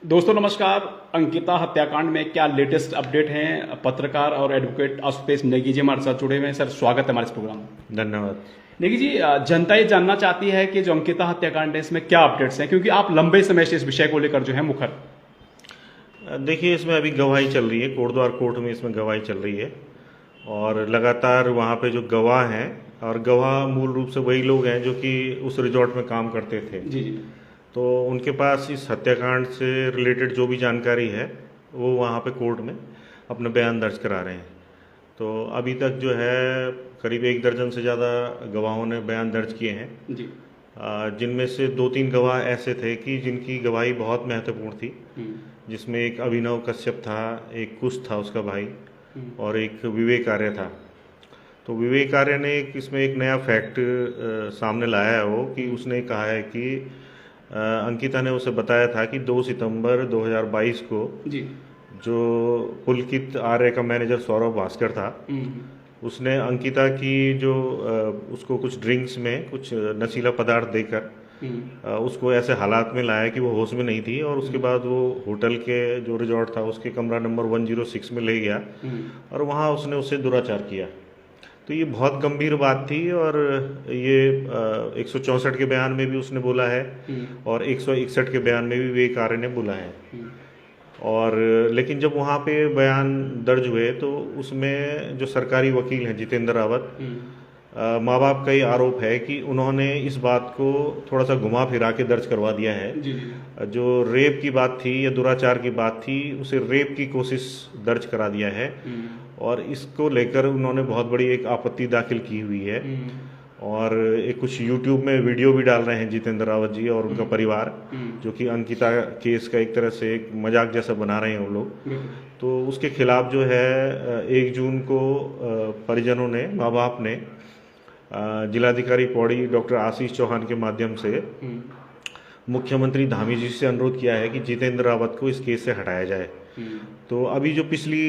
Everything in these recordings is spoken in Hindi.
दोस्तों नमस्कार। अंकिता हत्याकांड में क्या लेटेस्ट अपडेट हैं? पत्रकार और एडवोकेट आशुतोष नेगी जी हमारे साथ जुड़े हुए हैं। सर स्वागत है हमारे इस प्रोग्राम में। धन्यवाद। नेगी जी, जनता ये जानना चाहती है कि जो अंकिता हत्याकांड है इसमें क्या अपडेट्स हैं, क्योंकि आप लंबे समय से इस विषय को लेकर जो है मुखर। देखिए, इसमें अभी गवाही चल रही है, कोटद्वार कोर्ट में इसमें गवाही चल रही है और लगातार वहाँ पे जो गवाह हैं, और गवाह मूल रूप से वही लोग हैं जो कि उस रिजॉर्ट में काम करते थे। जी जी। तो उनके पास इस हत्याकांड से रिलेटेड जो भी जानकारी है वो वहाँ पे कोर्ट में अपने बयान दर्ज करा रहे हैं। तो अभी तक जो है करीब 1 दर्जन से ज़्यादा गवाहों ने बयान दर्ज किए हैं जी। जिनमें से 2-3 गवाह ऐसे थे कि जिनकी गवाही बहुत महत्वपूर्ण थी, जिसमें एक अभिनव कश्यप था, एक कुश था उसका भाई, और एक विवेक आर्य था। तो विवेक आर्य ने इसमें एक नया फैक्ट सामने लाया है वो कि उसने कहा है कि अंकिता ने उसे बताया था कि 2 सितंबर 2022 को जी। जो पुलकित आर्य का मैनेजर सौरभ भास्कर था, उसने अंकिता की जो उसको कुछ ड्रिंक्स में कुछ नशीला पदार्थ देकर उसको ऐसे हालात में लाया कि वो होश में नहीं थी, और उसके बाद वो होटल के जो रिजॉर्ट था उसके कमरा नंबर 106 में ले गया और वहाँ उसने उससे दुराचार किया। तो ये बहुत गंभीर बात थी, और ये 164 के बयान में भी उसने बोला है और 161 के बयान में भी विवेक आर्य ने बोला है। और लेकिन जब वहाँ पे बयान दर्ज हुए तो उसमें जो सरकारी वकील हैं जितेंद्र रावत, माँ बाप का ये आरोप है कि उन्होंने इस बात को थोड़ा सा घुमा फिरा के दर्ज करवा दिया है। जी। जो रेप की बात थी या दुराचार की बात थी उसे रेप की कोशिश दर्ज करा दिया है, और इसको लेकर उन्होंने बहुत बड़ी एक आपत्ति दाखिल की हुई है। और एक कुछ यूट्यूब में वीडियो भी डाल रहे हैं जितेंद्र रावत जी और उनका परिवार, जो कि अंकिता केस का एक तरह से एक मजाक जैसा बना रहे हैं वो लोग। तो उसके खिलाफ जो है 1 जून को परिजनों ने, माँ बाप ने जिलाधिकारी पौड़ी डॉक्टर आशीष चौहान के माध्यम से मुख्यमंत्री धामी जी से अनुरोध किया है कि जितेंद्र रावत को इस केस से हटाया जाए। तो अभी जो पिछली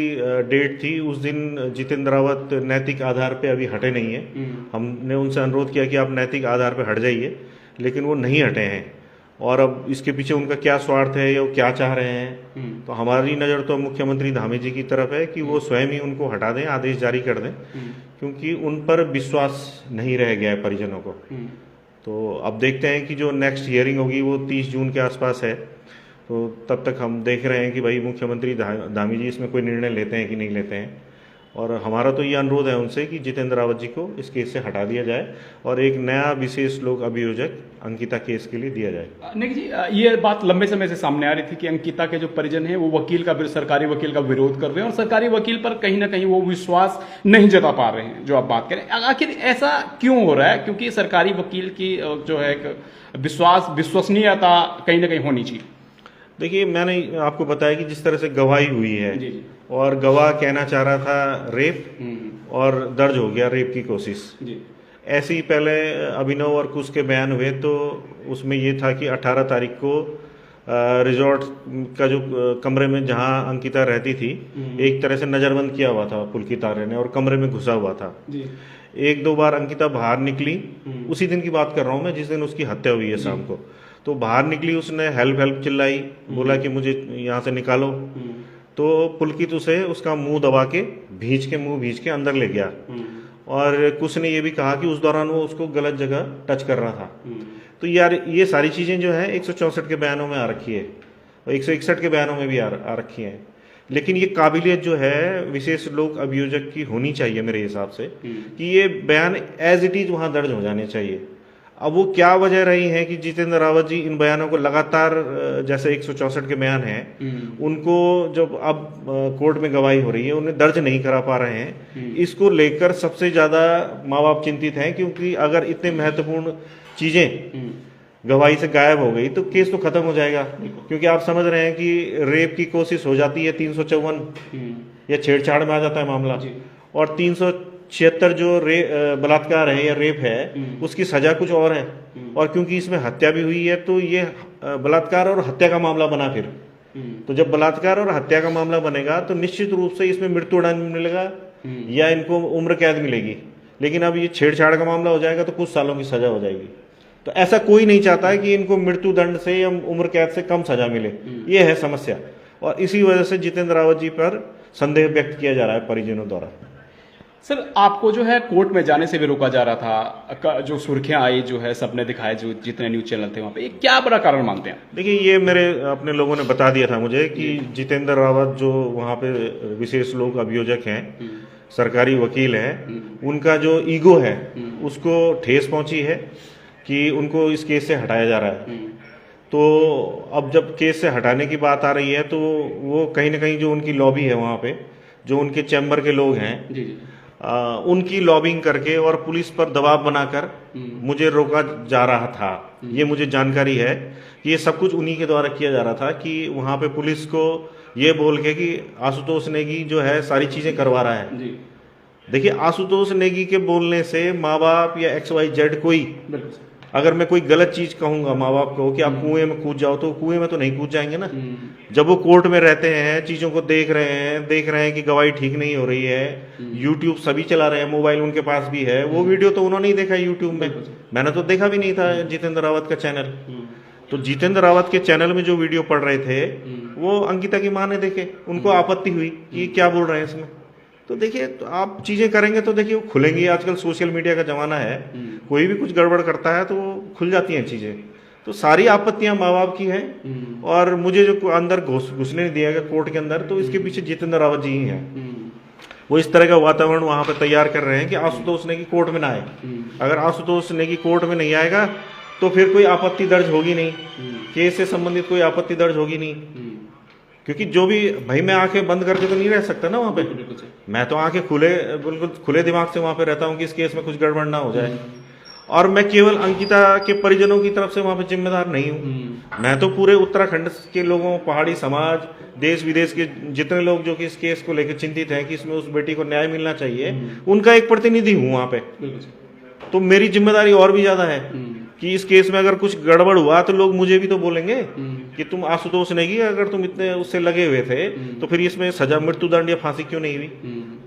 डेट थी उस दिन जितेंद्र रावत नैतिक आधार पे अभी हटे नहीं है। हमने उनसे अनुरोध किया कि आप नैतिक आधार पे हट जाइए, लेकिन वो नहीं हटे हैं। और अब इसके पीछे उनका क्या स्वार्थ है या वो क्या चाह रहे हैं, तो हमारी नज़र तो मुख्यमंत्री धामी जी की तरफ है कि वो स्वयं ही उनको हटा दें, आदेश जारी कर दें, क्योंकि उन पर विश्वास नहीं रह गया है परिजनों को। तो अब देखते हैं कि जो नेक्स्ट हियरिंग होगी वो 30 जून के आसपास है। तो तब तक हम देख रहे हैं कि भाई मुख्यमंत्री धामी जी इसमें कोई निर्णय लेते हैं कि नहीं लेते हैं। और हमारा तो ये अनुरोध है उनसे कि जितेंद्र रावत जी को इस केस से हटा दिया जाए और एक नया विशेष लोक अभियोजक अंकिता केस के लिए दिया जाए। नेगी जी, ये बात लंबे समय से सामने आ रही थी कि अंकिता के जो परिजन हैं वो वकील का, सरकारी वकील का विरोध कर रहे हैं और सरकारी वकील पर कहीं ना कहीं वो विश्वास नहीं जता पा रहे हैं। जो आप बात करें, आखिर ऐसा क्यों हो रहा है? क्योंकि सरकारी वकील की जो है विश्वसनीयता कहीं ना कहीं होनी चाहिए। देखिए, मैंने आपको बताया कि जिस तरह से गवाही हुई है, जी जी। और गवाह कहना चाह रहा था रेप और दर्ज हो गया रेप की कोशिश। जी। ऐसे ही पहले अभिनव और कुश के बयान हुए, तो उसमें ये था कि 18 तारीख को रिजॉर्ट का जो कमरे में जहां अंकिता रहती थी एक तरह से नज़रबंद किया हुआ था पुलकित आर्य ने, और कमरे में घुसा हुआ था। जी। 1-2 बार अंकिता बाहर निकली, उसी दिन की बात कर रहा हूँ मैं जिस दिन उसकी हत्या हुई है शाम को। तो बाहर निकली, उसने हेल्प हेल्प चिल्लाई, बोला कि मुझे यहाँ से निकालो। तो पुलकित उसे उसका मुंह दबा के मुंह भींच के अंदर ले गया, और कुछ ने ये भी कहा कि उस दौरान वो उसको गलत जगह टच कर रहा था। तो यार ये सारी चीज़ें जो है 164 के बयानों में आ रखी है और 161 के बयानों में भी आ रखी है। लेकिन ये काबिलियत जो है विशेष लोक अभियोजक की होनी चाहिए मेरे हिसाब से, कि ये बयान एज इट इज वहाँ दर्ज हो जाने चाहिए। अब वो क्या वजह रही है कि जितेंद्र रावत जी इन बयानों को लगातार, जैसे 164 के बयान हैं, उनको जब अब कोर्ट में गवाही हो रही है उन्हें दर्ज नहीं करा पा रहे हैं। इसको लेकर सबसे ज़्यादा माँ बाप चिंतित हैं, क्योंकि अगर इतने महत्वपूर्ण चीज़ें गवाही से गायब हो गई तो केस तो खत्म हो जाएगा। क्योंकि आप समझ रहे हैं कि रेप की कोशिश हो जाती है 354 या छेड़छाड़ में आ जाता है मामला, और 376 जो बलात्कार है या रेप है उसकी सजा कुछ और है। और क्योंकि इसमें हत्या भी हुई है तो ये बलात्कार और हत्या का मामला बना फिर। तो जब बलात्कार और हत्या का मामला बनेगा तो निश्चित रूप से इसमें मृत्युदंड मिलेगा या इनको उम्र कैद मिलेगी। लेकिन अब ये छेड़छाड़ का मामला हो जाएगा तो कुछ सालों की सजा हो जाएगी। तो ऐसा कोई नहीं चाहता है कि इनको मृत्यु दंड से या उम्र कैद से कम सजा मिले, ये है समस्या। और इसी वजह से जितेंद्र रावत जी पर संदेह व्यक्त किया जा रहा है परिजनों द्वारा। सर आपको जो है कोर्ट में जाने से भी रोका जा रहा था, जो सुर्खियां आई जो है सबने दिखाया, जो जितने न्यूज चैनल थे वहां पे, ये क्या बड़ा कारण मानते हैं? देखिए, ये मेरे अपने लोगों ने बता दिया था मुझे कि जितेंद्र रावत जो वहाँ पे विशेष लोक अभियोजक हैं, सरकारी वकील हैं, उनका जो ईगो है उसको ठेस पहुंची है कि उनको इस केस से हटाया जा रहा है। तो अब जब केस से हटाने की बात आ रही है तो वो कहीं ना कहीं जो उनकी लॉबी है वहाँ पे, जो उनके चैम्बर के लोग हैं, उनकी लॉबिंग करके और पुलिस पर दबाव बनाकर मुझे रोका जा रहा था। ये मुझे जानकारी है कि ये सब कुछ उन्हीं के द्वारा किया जा रहा था कि वहाँ पे पुलिस को ये बोल के कि आशुतोष नेगी जो है सारी चीज़ें करवा रहा है। देखिए, आशुतोष नेगी के बोलने से माँ बाप या XYZ कोई, अगर मैं कोई गलत चीज कहूंगा माँ बाप को कि आप कुएं में कूद जाओ, तो कुएं में तो नहीं कूद जाएंगे ना। जब वो कोर्ट में रहते हैं, चीजों को देख रहे हैं कि गवाही ठीक नहीं हो रही है, यूट्यूब सभी चला रहे हैं, मोबाइल उनके पास भी है, वो वीडियो तो उन्होंने ही देखा यूट्यूब में, मैंने तो देखा भी नहीं था जितेंद्र रावत का चैनल। तो जितेंद्र रावत के चैनल में जो वीडियो पढ़ रहे थे वो अंकिता की माँ ने देखे, उनको आपत्ति हुई कि क्या बोल रहे हैं इसमें। तो देखिए, तो आप चीजें करेंगे तो देखिए वो खुलेंगी। आजकल सोशल मीडिया का जमाना है, कोई भी कुछ गड़बड़ करता है तो खुल जाती हैं चीजें। तो सारी आपत्तियां माँ बाप की हैं और मुझे जो अंदर घुसने नहीं दिया गया कोर्ट के अंदर, तो इसके पीछे जितेंद्र रावत जी ही हैं। वो इस तरह का वातावरण वहां पर तैयार कर रहे हैं कि आशुतोष नेगी कोर्ट में ना आए। अगर आशुतोष नेगी कोर्ट में नहीं आएगा तो फिर कोई आपत्ति दर्ज होगी नहीं, केस से संबंधित कोई आपत्ति दर्ज होगी नहीं। क्योंकि जो भी भाई, मैं आंखें बंद करके तो नहीं रह सकता ना वहाँ पे, मैं तो आंखें बिल्कुल खुले दिमाग से वहाँ पे रहता हूँ कि इस केस में कुछ गड़बड़ ना हो जाए। और मैं केवल अंकिता के परिजनों की तरफ से वहाँ पे जिम्मेदार नहीं हूँ, मैं तो पूरे उत्तराखंड के लोगों, पहाड़ी समाज, देश विदेश के जितने लोग जो कि इस केस को लेकर चिंतित हैं कि इसमें उस बेटी को न्याय मिलना चाहिए, उनका एक प्रतिनिधि हूँ वहाँ पे। तो मेरी जिम्मेदारी और भी ज्यादा है कि इस केस में अगर कुछ गड़बड़ हुआ तो लोग मुझे भी तो बोलेंगे कि तुम आशुतोष नेगी, अगर तुम इतने उससे लगे हुए थे तो फिर इसमें सजा, मृत्यु दंड या फांसी क्यों नहीं हुई।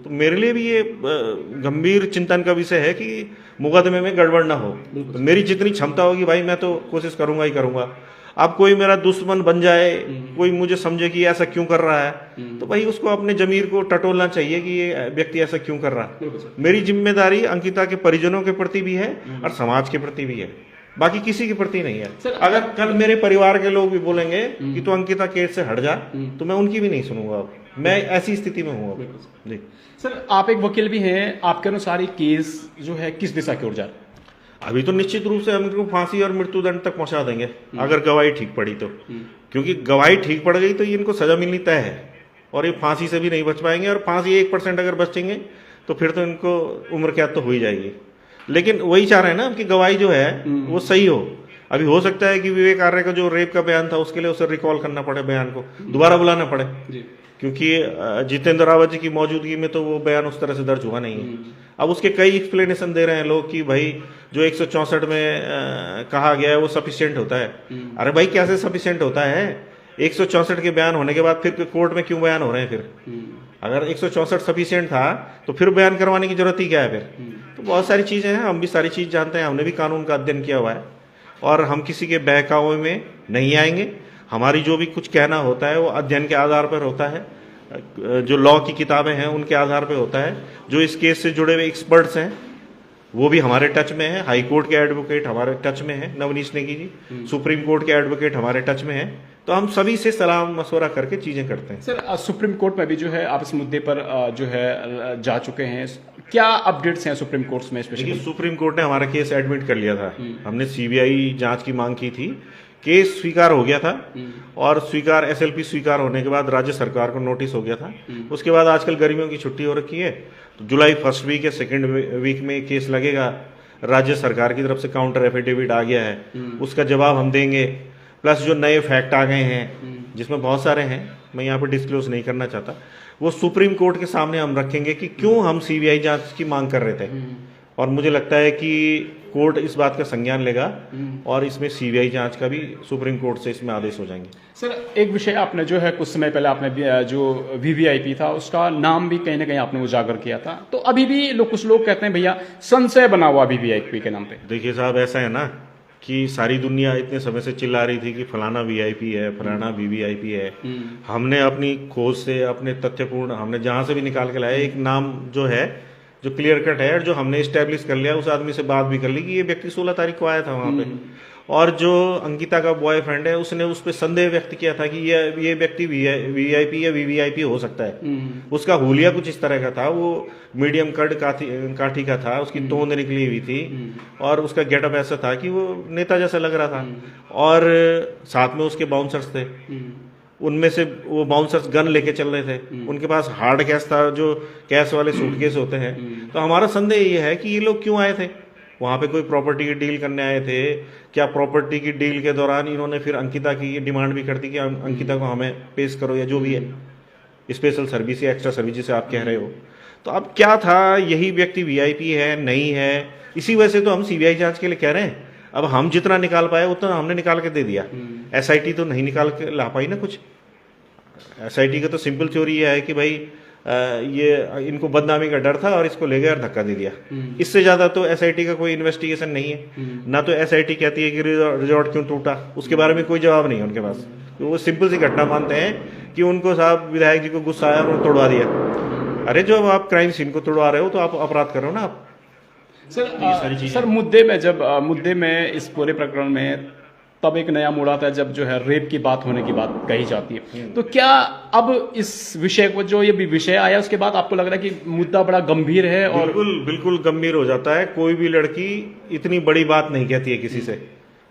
तो मेरे लिए भी ये गंभीर चिंतन का विषय है कि मुकदमे में गड़बड़ ना हो। तो मेरी जितनी क्षमता होगी भाई, मैं तो कोशिश करूंगा ही करूंगा। अब कोई मेरा दुश्मन बन जाए, कोई मुझे समझे कि ऐसा क्यों कर रहा है, तो भाई उसको अपने जमीर को टटोलना चाहिए कि ये व्यक्ति ऐसा क्यों कर रहा है। मेरी जिम्मेदारी अंकिता के परिजनों के प्रति भी है और समाज के प्रति भी है, बाकी किसी के प्रति नहीं है। अगर कल मेरे परिवार के लोग भी बोलेंगे कि तू अंकिता केस से हट जा, तो मैं उनकी भी नहीं सुनूंगा। मैं ऐसी स्थिति में हूँ जी। सर, आप एक वकील भी हैं, आपके अनुसार ये केस जो है किस दिशा की ओर जा रहा है? अभी तो निश्चित रूप से हम इनको फांसी और मृत्यु दंड तक पहुंचा देंगे अगर गवाही ठीक पड़ी तो, क्योंकि गवाही ठीक पड़ गई तो इनको सजा मिलनी तय है और ये फांसी से भी नहीं बच पाएंगे। और फांसी 1% अगर बचेंगे तो फिर तो इनको उम्र कैद तो हो ही जाएगी। लेकिन वही चाह रहे हैं ना कि गवाही जो है वो सही हो। अभी हो सकता है कि विवेक आर्य का जो रेप का बयान था उसके लिए उसे रिकॉल करना पड़े, बयान को दोबारा बुलाना पड़े, क्योंकि जितेंद्र रावत जी की मौजूदगी में तो वो बयान उस तरह से दर्ज हुआ नहीं है। अब उसके कई एक्सप्लेनेशन दे रहे हैं लोग कि भाई जो 164 में कहा गया है वो सफिशिएंट होता है। अरे भाई, कैसे सफिशिएंट होता है? 164 के बयान होने के बाद फिर कोर्ट में क्यों बयान हो रहे हैं? फिर अगर 164 सफिशिएंट था तो फिर बयान करवाने की जरूरत ही क्या है फिर? तो बहुत सारी चीजें हैं, हम भी सारी चीज जानते हैं, हमने भी कानून का अध्ययन किया हुआ है और हम किसी के बहकावे में नहीं आएंगे। हमारी जो भी कुछ कहना होता है वो अध्ययन के आधार पर होता है, जो लॉ की किताबें हैं उनके आधार पर होता है। जो इस केस से जुड़े हुए एक्सपर्ट्स हैं वो भी हमारे टच में है, हाई कोर्ट के एडवोकेट हमारे टच में है, नवनीश नेगी जी, सुप्रीम कोर्ट के एडवोकेट हमारे टच में है। तो हम सभी से सलाह मशवरा करके चीजें करते हैं। सर, सुप्रीम कोर्ट में भी जो है आप इस मुद्दे पर जो है जा चुके हैं, क्या अपडेट्स हैं सुप्रीम कोर्ट में? स्पेशली सुप्रीम कोर्ट ने हमारा केस एडमिट कर लिया था, हमने सीबीआई जांच की मांग की थी, केस स्वीकार हो गया था और SLP स्वीकार होने के बाद राज्य सरकार को नोटिस हो गया था। उसके बाद आजकल गर्मियों की छुट्टी हो रखी है, तो जुलाई फर्स्ट वीक या सेकेंड वीक में केस लगेगा। राज्य सरकार की तरफ से काउंटर एफिडेविट आ गया है, उसका जवाब हम देंगे। प्लस जो नए फैक्ट आ गए हैं जिसमें बहुत सारे हैं, मैं यहाँ पर डिस्क्लोज नहीं करना चाहता, वो सुप्रीम कोर्ट के सामने हम रखेंगे कि क्यों हम सीबीआई जांच की मांग कर रहे थे। और मुझे लगता है कि कोर्ट इस बात का संज्ञान लेगा और इसमें सीबीआई जांच का भी सुप्रीम कोर्ट से इसमें आदेश हो जाएंगे। सर, एक विषय आपने जो है कुछ समय पहले आपने जो VVIP था उसका नाम भी कहीं ना कहीं आपने उजागर किया था, तो अभी भी कुछ लोग कहते हैं भैया संशय बना हुआ VVIP के नाम पे। देखिए साहब, ऐसा है ना कि सारी दुनिया इतने समय से चिल्ला रही थी कि फलाना वीआईपी है, फलाना वीवीआईपी है। हमने अपनी खोज से, अपने तथ्यपूर्ण, हमने जहाँ से भी निकाल के लाया एक नाम जो है, जो क्लियर कट है, और जो हमने इस्टेब्लिश कर लिया, उस आदमी से बात भी कर ली कि ये व्यक्ति 16 तारीख को आया था वहाँ पे, और जो अंकिता का बॉयफ्रेंड है उसने उस पर संदेह व्यक्त किया था कि ये व्यक्ति वीआईपी या वीवीआईपी हो सकता है। उसका हुलिया कुछ इस तरह का था, वो मीडियम कट काठी का था, उसकी तोंद निकली हुई थी, और उसका गेटअप ऐसा था कि वो नेता जैसा लग रहा था, और साथ में उसके बाउंसर्स थे। उनमें से वो बाउंसर्स गन लेके चल रहे थे, उनके पास हार्ड कैश था, जो कैश वाले सूटकेस होते हैं। तो हमारा संदेह ये है कि ये लोग क्यों आए थे वहाँ पे, कोई प्रॉपर्टी की डील करने आए थे क्या? प्रॉपर्टी की डील के दौरान इन्होंने फिर अंकिता की ये डिमांड भी कर दी कि अंकिता को हमें पेश करो, या जो भी है स्पेशल सर्विस या एक्स्ट्रा सर्विस जिसे आप कह रहे हो। तो अब क्या था, यही व्यक्ति वीआईपी है नहीं है, इसी वजह से तो हम सीबीआई जांच के लिए कह रहे हैं। अब हम जितना निकाल पाए उतना हमने निकाल के दे दिया। एसआईटी तो नहीं निकाल के ला पाई ना कुछ। एसआईटी का तो सिंपल थ्योरी ये है कि भाई ये इनको बदनामी का डर था और इसको ले गया और धक्का दे दिया। इससे ज्यादा तो एसआईटी का कोई इन्वेस्टिगेशन नहीं है ना। तो एसआईटी कहती है कि रिजॉर्ट क्यों टूटा, उसके बारे में कोई जवाब नहीं है उनके पास। तो वो सिंपल सी घटना मानते हैं कि उनको साहब विधायक जी को गुस्सा आया, उन्होंने तोड़वा दिया। अरे जो आप क्राइम सीन को तोड़वा रहे हो तो आप अपराध कर रहे हो ना आप। सर मुद्दे में इस पूरे प्रकरण में तब एक नया मोड़ आता है जब जो है रेप की बात होने की बात कही जाती है। तो क्या अब इस विषय को, जो ये विषय आया उसके बाद आपको लग रहा है कि मुद्दा बड़ा गंभीर है? और बिल्कुल गंभीर हो जाता है। कोई भी लड़की इतनी बड़ी बात नहीं कहती है किसी से।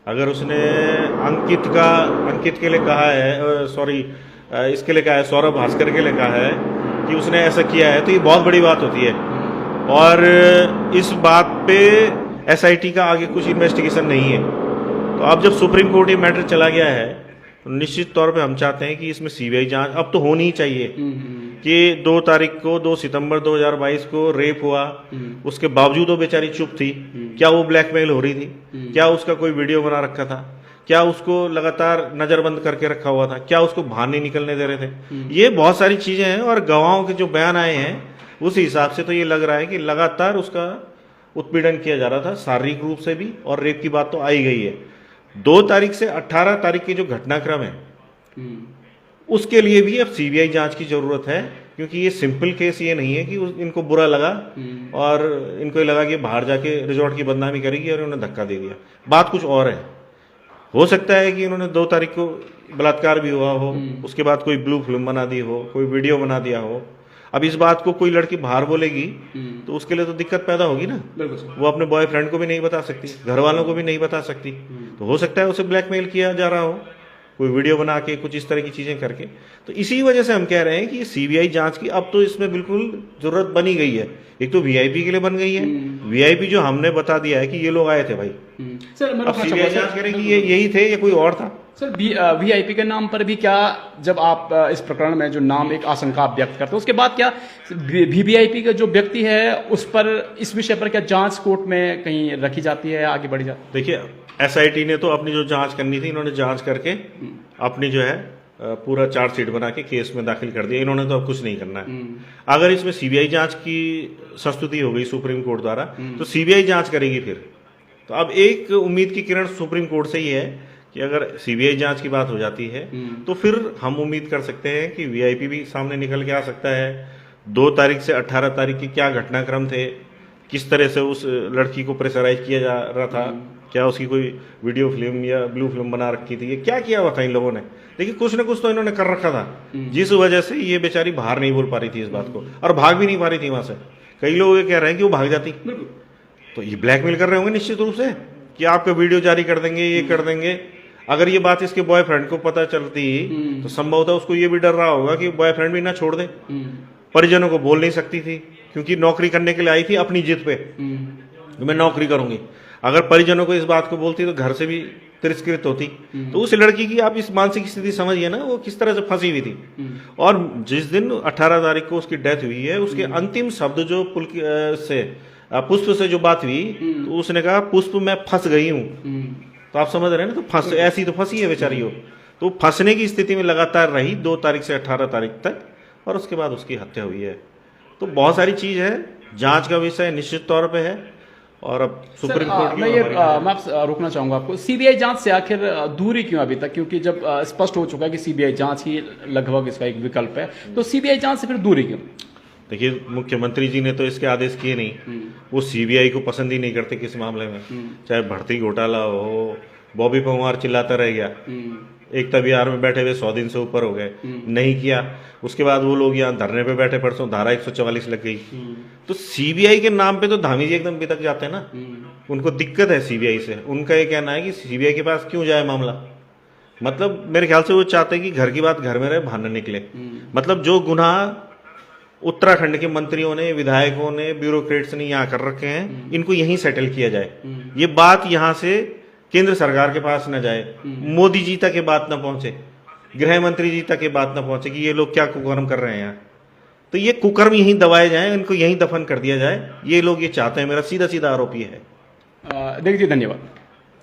अगर उसने अंकित के लिए कहा है, सॉरी इसके लिए कहा है, सौरभ भास्कर के लिए कहा है कि उसने ऐसा किया है, तो ये बहुत बड़ी बात होती है। और इस बात पे एसआईटी का आगे कुछ इन्वेस्टिगेशन नहीं है। तो अब जब सुप्रीम कोर्ट ये मैटर चला गया है तो निश्चित तौर पे हम चाहते हैं कि इसमें सीबीआई जांच अब तो होनी ही चाहिए कि 2 सितंबर 2022 को रेप हुआ, उसके बावजूद वो बेचारी चुप थी। क्या वो ब्लैकमेल हो रही थी? क्या उसका कोई वीडियो बना रखा था? क्या उसको लगातार नजरबंद करके रखा हुआ था? क्या उसको बाहर नहीं निकलने दे रहे थे? ये बहुत सारी चीजें हैं, और गवाहों के जो बयान आए हैं उस हिसाब से तो ये लग रहा है कि लगातार उसका उत्पीड़न किया जा रहा था, शारीरिक रूप से भी, और रेप की बात तो आई गई है। 2 तारीख से 18 तारीख के जो घटनाक्रम है उसके लिए भी अब सीबीआई जांच की जरूरत है, क्योंकि ये सिंपल केस ये नहीं है कि इनको बुरा लगा और इनको लगा कि बाहर जाके रिजॉर्ट की बदनामी करेगी और उन्होंने धक्का दे दिया। बात कुछ और है। हो सकता है कि इन्होंने 2 तारीख को बलात्कार भी हुआ हो, उसके बाद कोई ब्लू फिल्म बना दी हो, कोई वीडियो बना दिया हो। अब इस बात को कोई लड़की बाहर बोलेगी तो उसके लिए तो दिक्कत पैदा होगी ना। वो अपने बॉयफ्रेंड को भी नहीं बता सकती, घर वालों को भी नहीं बता सकती। तो हो सकता है उसे ब्लैकमेल किया जा रहा हो, कोई वीडियो बना के, कुछ इस तरह की चीजें करके। तो इसी वजह से हम कह रहे हैं कि सीबीआई जांच की अब तो इसमें बिल्कुल जरूरत बनी गई है। एक तो वीआईपी के लिए बन गई है, वीआईपी जो हमने बता दिया है कि ये लोग आए थे भाई। सर अब सीबीआई जांच करेगी ये यही थे या कोई और था। सर वीआईपी के नाम पर भी क्या, जब आप इस प्रकरण में जो नाम एक आशंका आप व्यक्त करते हैं उसके बाद क्या वीवीआईपी का जो व्यक्ति है उस पर, इस विषय पर क्या जांच कोर्ट में कहीं रखी जाती है, आगे बढ़ी जाती है? देखिए, एसआईटी ने तो अपनी जो जांच करनी थी, इन्होंने जांच करके अपनी जो है पूरा चार्जशीट बना के केस में दाखिल कर दिया। इन्होंने तो अब कुछ नहीं करना है। अगर इसमें सीबीआई जांच की संस्तुति हो गई सुप्रीम कोर्ट द्वारा तो सीबीआई जांच करेगी फिर। तो अब एक उम्मीद की किरण सुप्रीम कोर्ट से ही है कि अगर सीबीआई जांच की बात हो जाती है तो फिर हम उम्मीद कर सकते हैं कि वीआईपी भी सामने निकल के आ सकता है। 2 तारीख से 18 तारीख के क्या घटनाक्रम थे, किस तरह से उस लड़की को प्रेशराइज किया जा रहा था, क्या उसकी कोई वीडियो फिल्म या ब्लू फिल्म बना रखी थी, ये क्या किया हुआ था इन लोगों ने। देखिए, कुछ ना कुछ तो इन्होंने कर रखा था, जिस वजह से ये बेचारी बाहर नहीं बोल पा रही थी इस बात को, और भाग भी नहीं पा रही थी वहां से। कई लोग ये कह रहे हैं कि वो भाग जाती। तो ये ब्लैकमेल कर रहे होंगे निश्चित रूप से कि आपका वीडियो जारी कर देंगे, ये कर देंगे। अगर ये बात इसके बॉयफ्रेंड को पता चलती तो संभवतः उसको ये भी डर रहा होगा कि बॉयफ्रेंड भी ना छोड़ दे। परिजनों को बोल नहीं सकती थी क्योंकि नौकरी करने के लिए आई थी अपनी जिद पे, मैं नौकरी करूंगी। अगर परिजनों को इस बात को बोलती तो घर से भी तिरस्कृत होती। तो उस लड़की की आप इस मानसिक स्थिति समझिए ना, वो किस तरह से फंसी हुई थी। और जिस दिन 18 तारीख को उसकी डेथ हुई है, उसके अंतिम शब्द जो पुष्प से जो बात हुई, तो उसने कहा पुष्प मैं फंस गई हूं। तो आप समझ रहे हैं ना, तो ऐसी तो फंसी है बेचारी हो। तो फंसने की स्थिति में लगातार रही 2 तारीख से 18 तारीख तक, और उसके बाद उसकी हत्या हुई है। तो बहुत सारी चीज है, जांच का विषय निश्चित तौर पे है, और अब सुप्रीम कोर्ट की मैं आपसे रोकना चाहूंगा आपको, सीबीआई जांच से आखिर दूरी क्यों अभी तक? क्योंकि जब स्पष्ट हो चुका है कि सीबीआई जांच ही लगभग इसका एक विकल्प है, तो सीबीआई जांच से फिर दूरी क्यों? देखिए, मुख्यमंत्री जी ने तो इसके आदेश किए नहीं। वो सीबीआई को पसंद ही नहीं करते किस मामले में, चाहे भर्ती घोटाला हो। बॉबी परमार चिल्लाता रह गया, एकता विहार में बैठे हुए 100 दिन से ऊपर हो गए, नहीं किया। उसके बाद वो लोग यहाँ धरने पे बैठे, परसों धारा 144 लग गई। तो सीबीआई के नाम पे तो धामी जी एकदम बितक जाते हैं ना। उनको दिक्कत है सीबीआई से। उनका ये कहना है कि सीबीआई के पास क्यों जाए मामला। मतलब मेरे ख्याल से वो चाहते हैं कि घर की बात घर में रहे, बाहर न निकले। मतलब जो गुनाह उत्तराखंड के मंत्रियों ने, विधायकों ने, ब्यूरोक्रेट्स ने यहाँ कर रखे हैं, इनको यहीं सेटल किया जाए। ये बात यहाँ से केंद्र सरकार के पास न जाए, मोदी जी तक ये बात न पहुंचे, गृह मंत्री जी तक ये बात न पहुंचे कि ये लोग क्या कुकर्म कर रहे हैं यहाँ। तो ये कुकर्म यहीं दबाए जाएं, इनको यहीं दफन कर दिया जाए। ये लोग ये चाहते हैं। मेरा सीधा सीधा आरोप ये है। देख जी, धन्यवाद।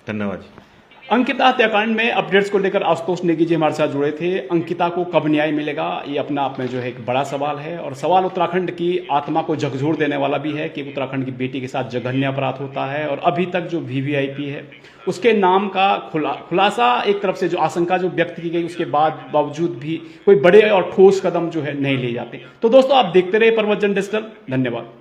धन्यवाद जी। अंकिता हत्याकांड में अपडेट्स को लेकर आशुतोष नेगी जी हमारे साथ जुड़े थे। अंकिता को कब न्याय मिलेगा, ये अपना आप में जो है एक बड़ा सवाल है, और सवाल उत्तराखंड की आत्मा को झकझोर देने वाला भी है कि उत्तराखंड की बेटी के साथ जघन्य अपराध होता है, और अभी तक जो वीवीआईपी है उसके नाम का खुलासा, एक तरफ से जो आशंका जो व्यक्त की गई, उसके बावजूद भी कोई बड़े और ठोस कदम जो है नहीं लिए जाते। तो दोस्तों, आप देखते रहे प्रवचन डिजिटल। धन्यवाद।